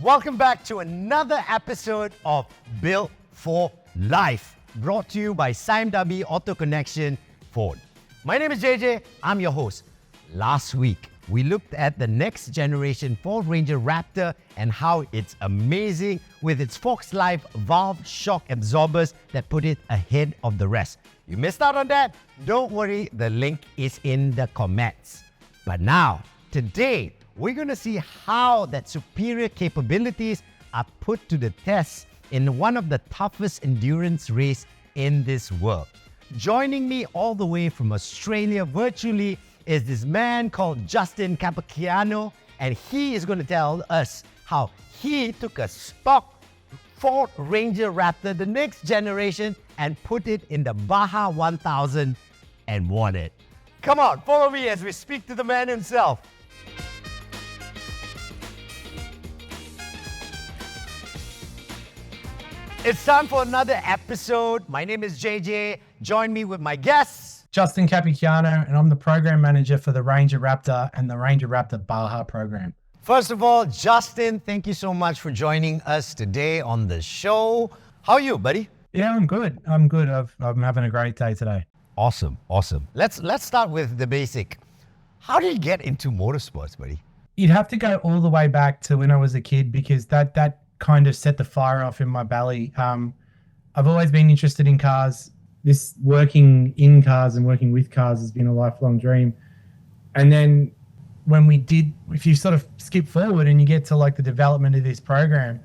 Welcome back to another episode of Built for Life, brought to you by SIMW Auto Connection Ford. My name is JJ, I'm your host. Last week, we looked at the next generation Ford Ranger Raptor and how it's amazing with its Fox Life valve shock absorbers that put it ahead of the rest. You missed out on that? Don't worry, the link is in the comments. But now, today, we're going to see how that superior capabilities are put to the test in one of the toughest endurance race in this world. Joining me all the way from Australia virtually is this man called Justin Capicchiano, and he is going to tell us how he took a stock Ford Ranger Raptor, the next generation, and put it in the Baja 1000 and won it. Come on, follow me as we speak to the man himself. It's time for another episode. My name is JJ. Join me with my guests, Justin Capicchiano, and I'm the program manager for the Ranger Raptor and the Ranger Raptor Baja program. First of all, Justin, thank you so much for joining us today on the show. How are you, buddy? Yeah, I'm good. I'm having a great day today. Awesome. Let's start with the basic. How did you get into motorsports, buddy? You'd have to go all the way back to when I was a kid because that kind of set the fire off in my belly. I've always been interested in cars. This working in cars and working with cars has been a lifelong dream. And then if you sort of skip forward and you get to like the development of this program,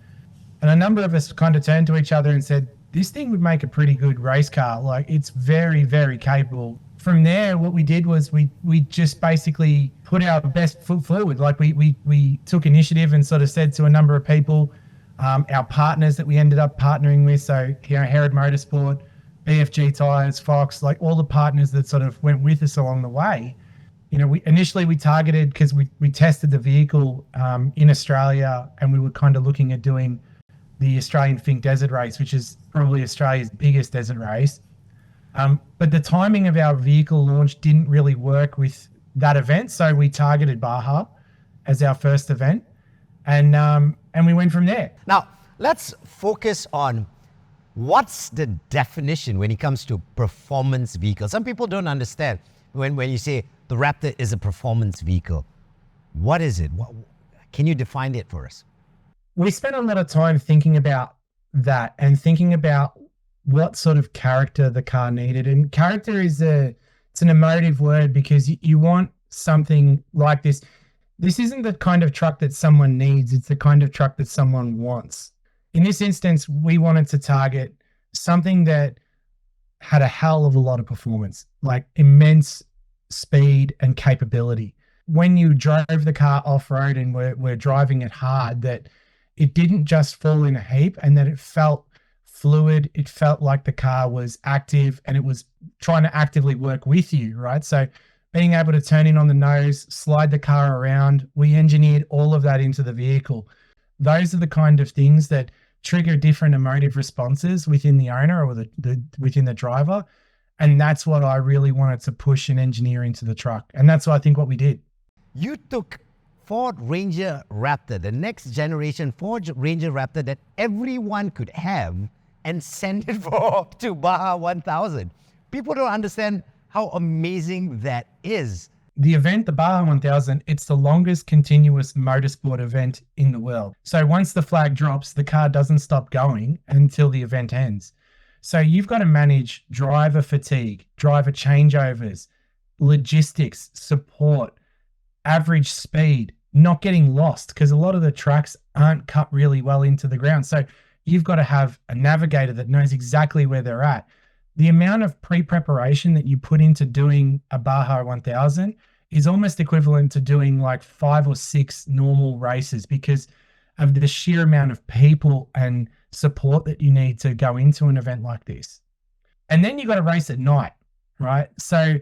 and a number of us kind of turned to each other and said, this thing would make a pretty good race car. Like it's very, very capable. From there, what we did was we just basically put our best foot forward. Like we took initiative and sort of said to a number of people, our partners that we ended up partnering with, so Herod Motorsport, BFG Tires, Fox, like all the partners that sort of went with us along the way. You know, we initially targeted because we tested the vehicle in Australia, and we were kind of looking at doing the Australian Fink Desert Race, which is probably Australia's biggest desert race. But the timing of our vehicle launch didn't really work with that event, so we targeted Baja as our first event, and we went from there. Now, let's focus on what's the definition when it comes to performance vehicle. Some people don't understand when you say the Raptor is a performance vehicle. What is it? Can you define it for us? We spent a lot of time thinking about that and thinking about what sort of character the car needed. And character it's an emotive word because you want something like this. This isn't the kind of truck that someone needs. It's the kind of truck that someone wants. In this instance, we wanted to target something that had a hell of a lot of performance, like immense speed and capability. When you drove the car off-road and we're driving it hard, that it didn't just fall in a heap and that it felt fluid. It felt like the car was active and it was trying to actively work with you, right? So being able to turn in on the nose, slide the car around, we engineered all of that into the vehicle. Those are the kind of things that trigger different emotive responses within the owner or within the driver. And that's what I really wanted to push and engineer into the truck. And that's what I think what we did. You took Ford Ranger Raptor, the next generation Ford Ranger Raptor that everyone could have, and sent it to Baja 1000. People don't understand how amazing that is. The event, the Baja 1000, it's the longest continuous motorsport event in the world. So once the flag drops, the car doesn't stop going until the event ends. So you've got to manage driver fatigue, driver changeovers, logistics, support, average speed, not getting lost, because a lot of the tracks aren't cut really well into the ground. So you've got to have a navigator that knows exactly where they're at. The amount of pre-preparation that you put into doing a Baja 1000 is almost equivalent to doing like 5 or 6 normal races because of the sheer amount of people and support that you need to go into an event like this. And then you got to race at night, right? So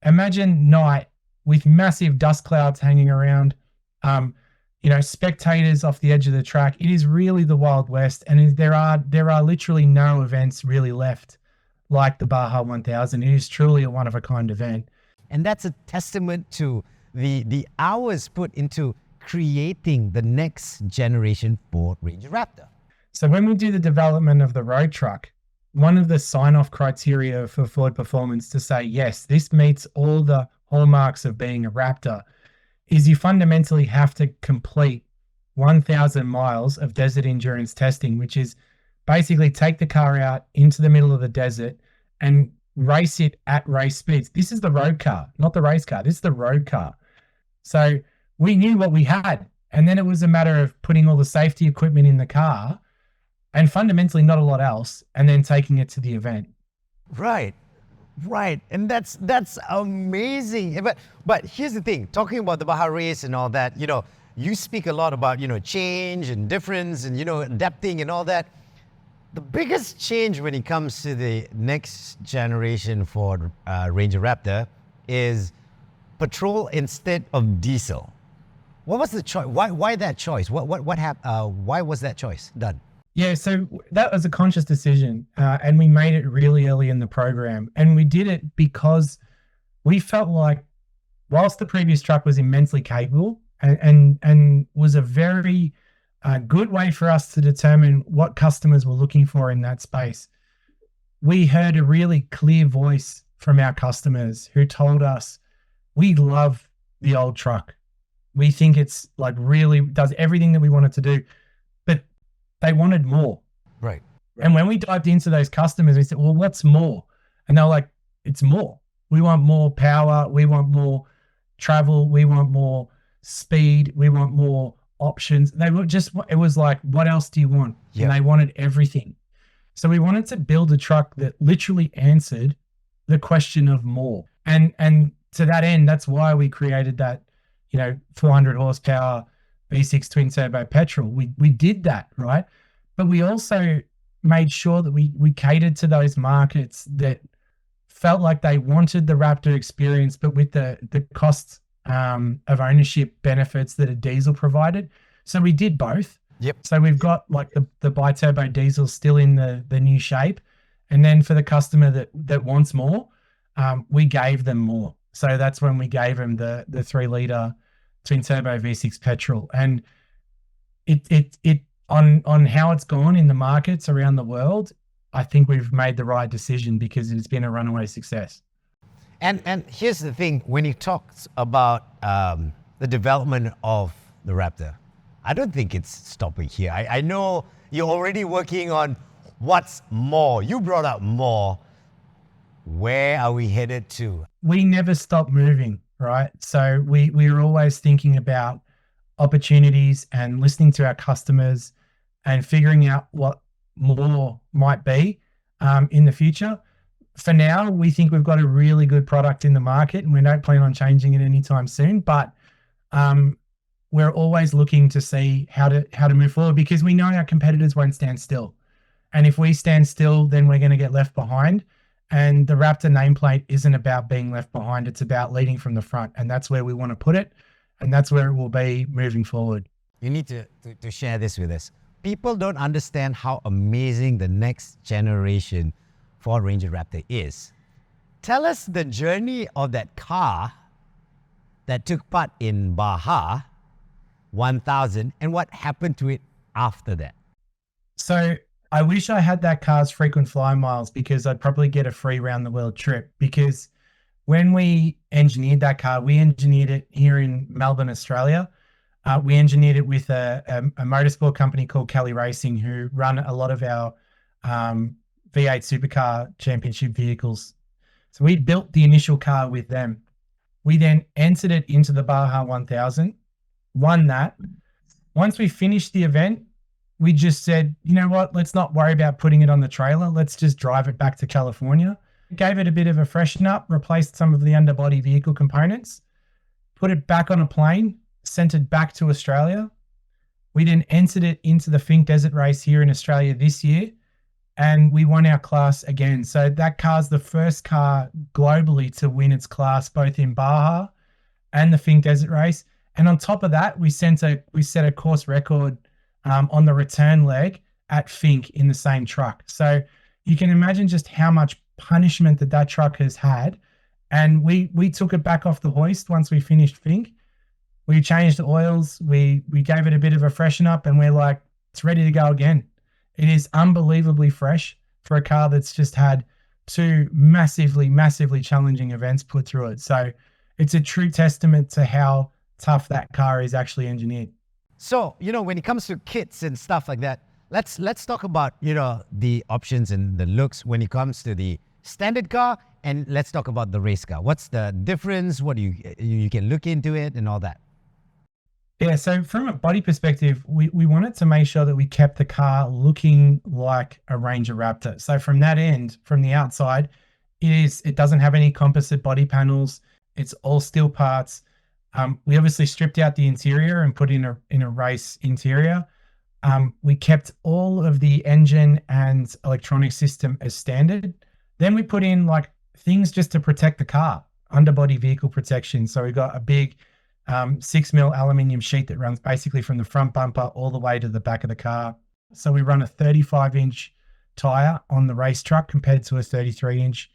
imagine night with massive dust clouds hanging around, spectators off the edge of the track. It is really the Wild West, and there are literally no events really left like the Baja 1000. It is truly a one-of-a-kind event. And that's a testament to the hours put into creating the next generation Ford Ranger Raptor? So when we do the development of the road truck, one of the sign-off criteria for Ford Performance to say, yes, this meets all the hallmarks of being a Raptor, is you fundamentally have to complete 1,000 miles of desert endurance testing, which is basically take the car out into the middle of the desert and race it at race speeds. This is the road car, not the race car. This is the road car. So we knew what we had. And then it was a matter of putting all the safety equipment in the car and fundamentally not a lot else, and then taking it to the event. Right. Right, and that's amazing. But here's the thing: talking about the Baja race and all that, you speak a lot about change and difference and adapting and all that. The biggest change when it comes to the next generation Ford Ranger Raptor is petrol instead of diesel. What was the choice? Why that choice? What happened? Why was that choice done? Yeah, so that was a conscious decision, and we made it really early in the program. And we did it because we felt like whilst the previous truck was immensely capable and was a very good way for us to determine what customers were looking for in that space, we heard a really clear voice from our customers who told us, we love the old truck. We think it's like really does everything that we want it to do. They wanted more. Right. And when we dived into those customers, we said, well, what's more? And they're like, it's more. We want more power. We want more travel. We want more speed. We want more options. It was like, what else do you want? Yeah. And they wanted everything. So we wanted to build a truck that literally answered the question of more. And to that end, that's why we created that, 400 horsepower V6 twin turbo petrol. We did that, right? But we also made sure that we catered to those markets that felt like they wanted the Raptor experience, but with the cost of ownership benefits that a diesel provided. So we did both. Yep. So we've got like the bi-turbo diesel still in the new shape. And then for the customer that wants more, we gave them more. So that's when we gave them the 3-liter twin turbo V6 petrol. And it on how it's gone in the markets around the world, I think we've made the right decision because it's been a runaway success. And here's the thing: when you talk about the development of the Raptor, I don't think it's stopping here. I know you're already working on what's more. You brought up more. Where are we headed to? We never stop moving, right? So we're always thinking about opportunities and listening to our customers and figuring out what more might be in the future. For now, we think we've got a really good product in the market and we don't plan on changing it anytime soon, but we're always looking to see how to move forward because we know our competitors won't stand still. And if we stand still, then we're going to get left behind. And the Raptor nameplate isn't about being left behind. It's about leading from the front. And that's where we want to put it. And that's where it will be moving forward. You need to share this with us. People don't understand how amazing the next generation Ford Ranger Raptor is. Tell us the journey of that car that took part in Baja 1000 and what happened to it after that. So I wish I had that car's frequent flyer miles because I'd probably get a free round the world trip, because when we engineered that car, we engineered it here in Melbourne, Australia. We engineered it with a motorsport company called Kelly Racing, who run a lot of our V8 supercar championship vehicles. So we built the initial car with them. We then entered it into the Baja 1000, won that. Once we finished the event, we just said, you know what, let's not worry about putting it on the trailer. Let's just drive it back to California. Gave it a bit of a freshen up, replaced some of the underbody vehicle components, put it back on a plane, sent it back to Australia. We then entered it into the Finke Desert Race here in Australia this year, and we won our class again. So that car's the first car globally to win its class, both in Baja and the Finke Desert Race. And on top of that, we set a course record on the return leg at Finke in the same truck. So you can imagine just how much punishment that truck has had. And we took it back off the hoist once we finished Finke. We changed the oils. We gave it a bit of a freshen up, and we're like, it's ready to go again. It is unbelievably fresh for a car that's just had two massively, massively challenging events put through it. So it's a true testament to how tough that car is actually engineered. So, when it comes to kits and stuff like that, let's talk about, the options and the looks when it comes to the standard car, and let's talk about the race car. What's the difference? What do you can look into it and all that? Yeah, so from a body perspective, we wanted to make sure that we kept the car looking like a Ranger Raptor. So from that end, from the outside, it doesn't have any composite body panels. It's all steel parts. We obviously stripped out the interior and put in a race interior. We kept all of the engine and electronic system as standard. Then we put in like things just to protect the car, underbody vehicle protection. So we got a big 6mm aluminium sheet that runs basically from the front bumper all the way to the back of the car. So we run a 35-inch tire on the race truck compared to a 33-inch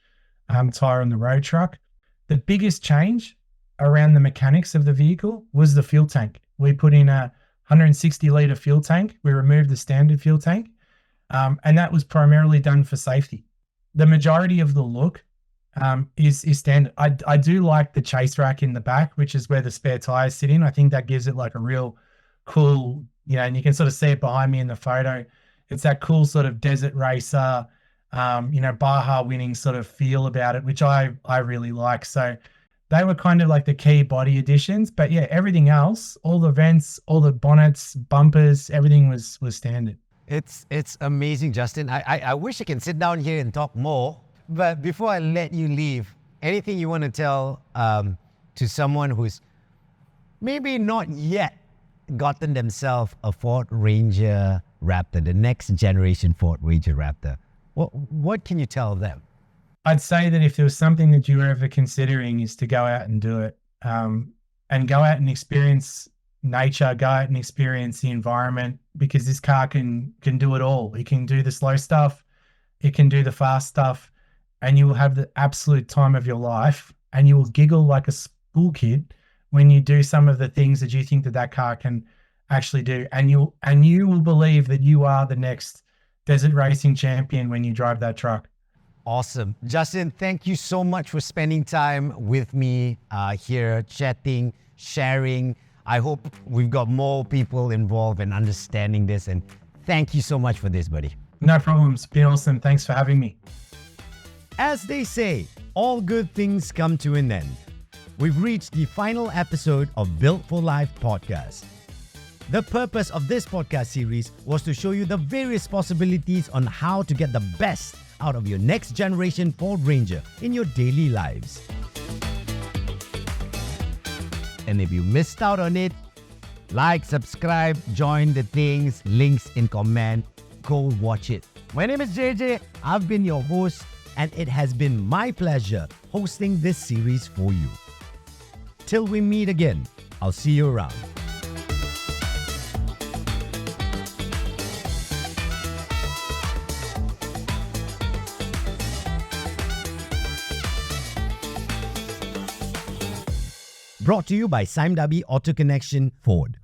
tire on the road truck. The biggest change around the mechanics of the vehicle was the fuel tank. We put in a 160-litre fuel tank. We removed the standard fuel tank, and that was primarily done for safety. The majority of the look is standard. I do like the chase rack in the back, which is where the spare tires sit in. I think that gives it like a real cool, and you can sort of see it behind me in the photo. It's that cool sort of desert racer, Baja winning sort of feel about it, which I really like. So they were kind of like the key body additions, but yeah, everything else, all the vents, all the bonnets, bumpers, everything was standard. It's amazing, Justin. I wish I can sit down here and talk more, but before I let you leave, anything you want to tell to someone who's maybe not yet gotten themselves a Ford Ranger Raptor, the next generation Ford Ranger Raptor? What can you tell them? I'd say that if there was something that you were ever considering, is to go out and do it, and go out and experience nature, go out and experience the environment, because this car can do it all. It can do the slow stuff, it can do the fast stuff, and you will have the absolute time of your life, and you will giggle like a school kid when you do some of the things that you think that car can actually do, and you will believe that you are the next desert racing champion when you drive that truck. Awesome. Justin, thank you so much for spending time with me here, chatting, sharing. I hope we've got more people involved in understanding this, and thank you so much for this, buddy. No problem. It's been awesome. Thanks for having me. As they say, all good things come to an end. We've reached the final episode of Built for Life podcast. The purpose of this podcast series was to show you the various possibilities on how to get the best out of your next generation Ford Ranger in your daily lives. And if you missed out on it, like, subscribe, join the things, links in comment, go watch it. My name is JJ, I've been your host, and it has been my pleasure hosting this series for you. Till we meet again, I'll see you around. Brought to you by Sime Darby Auto Connection Ford.